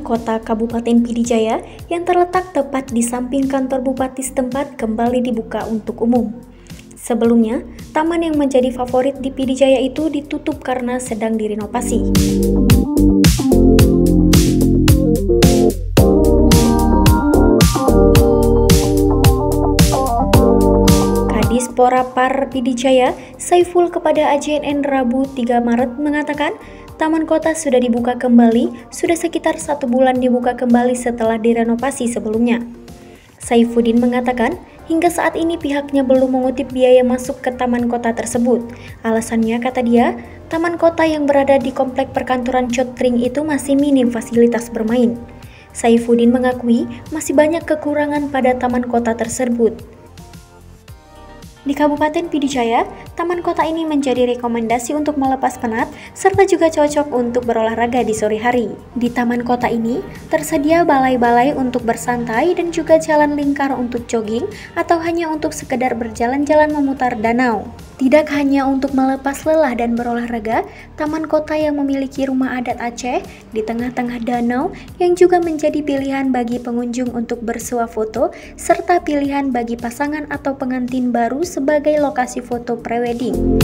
Kota Kabupaten Pidijaya yang terletak tepat di samping kantor bupati setempat kembali dibuka untuk umum. Sebelumnya, taman yang menjadi favorit di Pidijaya itu ditutup karena sedang direnovasi. Porapar Pidijaya, Saiful kepada AJNN Rabu 3 Maret mengatakan, Taman Kota sudah dibuka kembali, sudah sekitar 1 bulan dibuka kembali setelah direnovasi sebelumnya. Saifuddin mengatakan, hingga saat ini pihaknya belum mengutip biaya masuk ke Taman Kota tersebut. Alasannya, kata dia, Taman Kota yang berada di Komplek Perkantoran Cotring itu masih minim fasilitas bermain. Saifuddin mengakui masih banyak kekurangan pada Taman Kota tersebut. Di Kabupaten Pidijaya, Taman Kota ini menjadi rekomendasi untuk melepas penat, serta juga cocok untuk berolahraga di sore hari. Di Taman Kota ini, tersedia balai-balai untuk bersantai dan juga jalan lingkar untuk jogging atau hanya untuk sekedar berjalan-jalan memutar danau. Tidak hanya untuk melepas lelah dan berolahraga, Taman Kota yang memiliki rumah adat Aceh di tengah-tengah danau yang juga menjadi pilihan bagi pengunjung untuk bersuah foto, serta pilihan bagi pasangan atau pengantin baru sebagai lokasi foto prewedding.